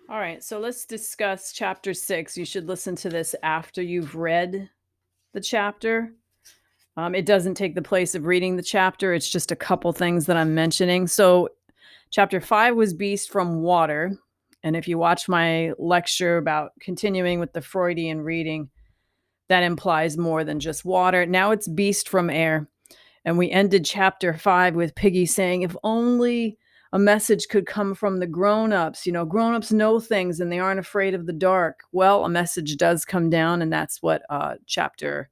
All right, so let's discuss chapter 6. You should listen to this after you've read the chapter. It doesn't take the place of reading the chapter, it's just a couple things that I'm mentioning. So, chapter 5 was Beast from Water. And if you watch my lecture about continuing with the Freudian reading, that implies more than just water. Now it's Beast from Air. And we ended chapter 5 with Piggy saying, if only a message could come from the grown-ups. Grown-ups know things and they aren't afraid of the dark. Well, a message does come down, and that's what chapter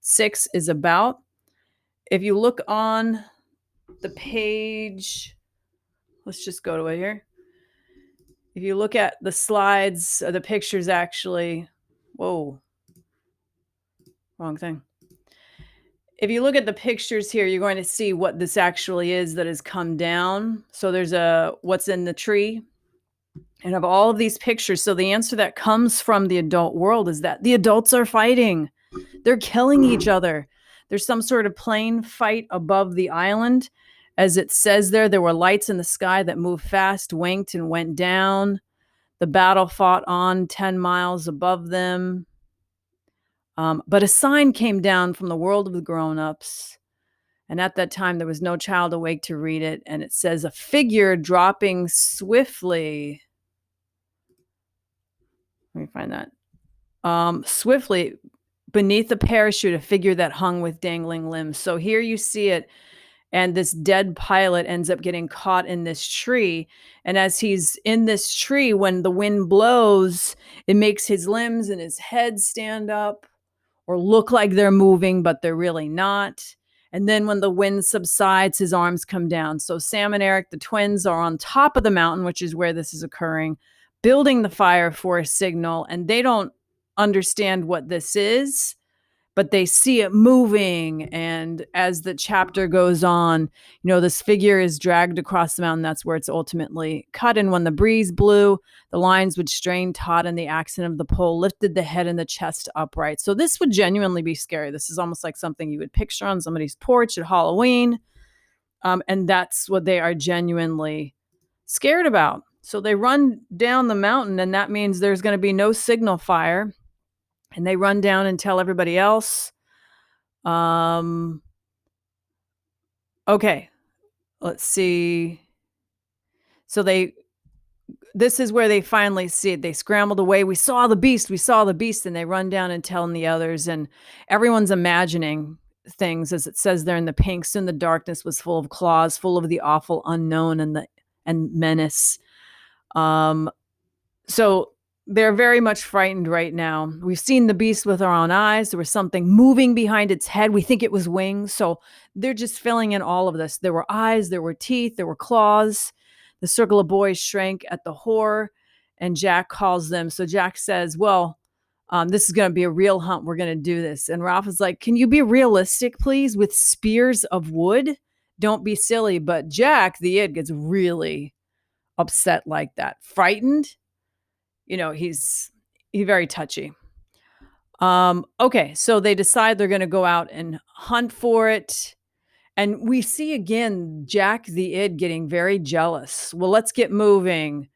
6 is about. If you look on the page, let's just go to it here. If you look at the slides, the pictures actually, whoa, wrong thing. If you look at the pictures here, you're going to see what this actually is that has come down. So there's what's in the tree. And of all of these pictures, so the answer that comes from the adult world is that the adults are fighting. They're killing each other. There's some sort of plane fight above the island. As it says there were lights in the sky that moved fast, winked, and went down. The battle fought on 10 miles above them. But a sign came down from the world of the grown-ups. And at that time, there was no child awake to read it. And it says, a figure dropping swiftly. Let me find that. Swiftly beneath a parachute, a figure that hung with dangling limbs. So here you see it. And this dead pilot ends up getting caught in this tree. And as he's in this tree, when the wind blows, it makes his limbs and his head stand up or look like they're moving, but they're really not. And then when the wind subsides, his arms come down. So Sam and Eric, the twins, are on top of the mountain, which is where this is occurring, building the fire for a signal. And they don't understand what this is, but they see it moving. And as the chapter goes on, this figure is dragged across the mountain. That's where it's ultimately cut. And when the breeze blew, the lines would strain taut, and the accent of the pole lifted the head and the chest upright. So this would genuinely be scary. This is almost like something you would picture on somebody's porch at Halloween. And that's what they are genuinely scared about. So they run down the mountain, and that means there's going to be no signal fire. And they run down and tell everybody else. Okay, let's see. So this is where they finally see it. They scrambled away. We saw the beast. And they run down and tell the others. And everyone's imagining things, as it says there in the pink. Soon the darkness was full of claws, full of the awful unknown and menace. So they're very much frightened right now. We've seen the beast with our own eyes. There was something moving behind its head. We think it was wings. So they're just filling in all of this. There were eyes, there were teeth, there were claws. The circle of boys shrank at the horror, and Jack calls them. So Jack says, well, this is going to be a real hunt. We're going to do this. And Ralph is like, can you be realistic, please, with spears of wood? Don't be silly. But Jack, the id, gets really upset like that. Frightened. He's very touchy. Okay, so they decide they're going to go out and hunt for it. And we see again Jack the id getting very jealous. Well, let's get moving.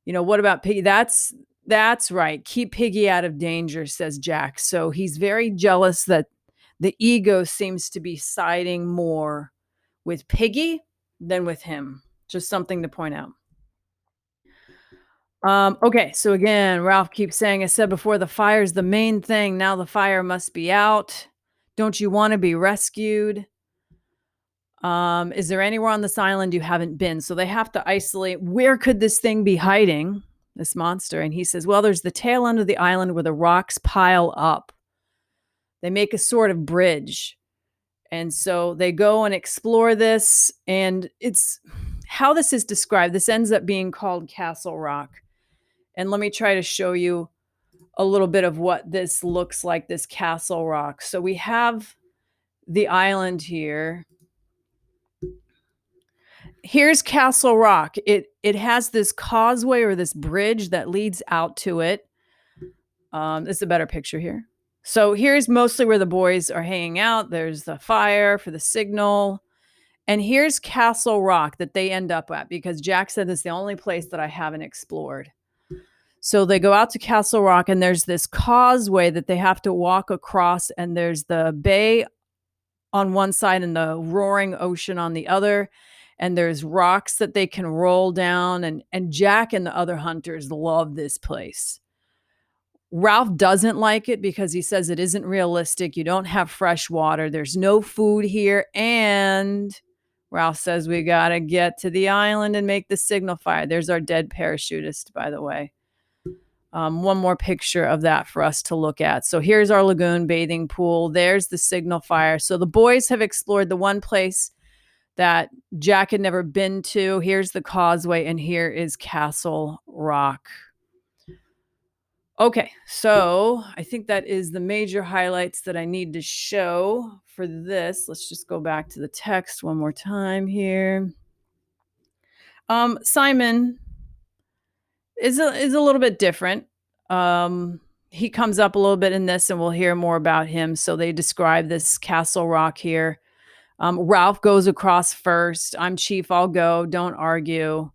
What about Piggy? That's right. Keep Piggy out of danger, says Jack. So he's very jealous that the ego seems to be siding more with Piggy than with him. Just something to point out. Okay, so again, Ralph keeps saying, I said before, the fire's the main thing. Now the fire must be out. Don't you want to be rescued? Is there anywhere on this island you haven't been? So they have to isolate. Where could this thing be hiding, this monster? And he says, well, there's the tail end of the island where the rocks pile up. They make a sort of bridge. And so they go and explore this. And it's how this is described. This ends up being called Castle Rock. And let me try to show you a little bit of what this looks like, this Castle Rock. So we have the island here. Here's Castle Rock. It has this causeway or this bridge that leads out to it. This is a better picture here. So here's mostly where the boys are hanging out. There's the fire for the signal. And here's Castle Rock that they end up at, because Jack said this is the only place that I haven't explored. So they go out to Castle Rock, and there's this causeway that they have to walk across, and there's the bay on one side and the roaring ocean on the other, and there's rocks that they can roll down, and Jack and the other hunters love this place. Ralph doesn't like it because he says it isn't realistic. You don't have fresh water. There's no food here. And Ralph says we got to get to the island and make the signal fire. There's our dead parachutist, by the way. One more picture of that for us to look at. So here's our lagoon bathing pool. There's the signal fire. So the boys have explored the one place that Jack had never been to. Here's the causeway, and here is Castle Rock. Okay, so I think that is the major highlights that I need to show for this. Let's just go back to the text one more time here. Simon is a little bit different. He comes up a little bit in this, and we'll hear more about him. So they describe this Castle Rock here. Ralph goes across first. I'm chief, I'll go. Don't argue,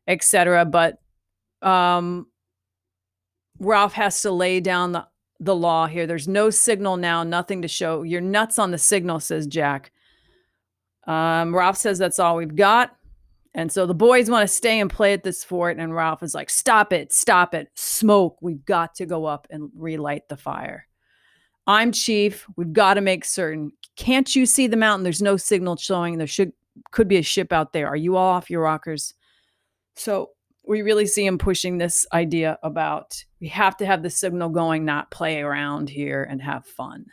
etc. But Ralph has to lay down the law here. There's no signal now, nothing to show. You're nuts on the signal, says Jack. Ralph says that's all we've got. And so the boys want to stay and play at this fort. And Ralph is like, stop it, smoke. We've got to go up and relight the fire. I'm chief. We've got to make certain. Can't you see the mountain? There's no signal showing. There could be a ship out there. Are you all off your rockers? So we really see him pushing this idea about we have to have the signal going, not play around here and have fun.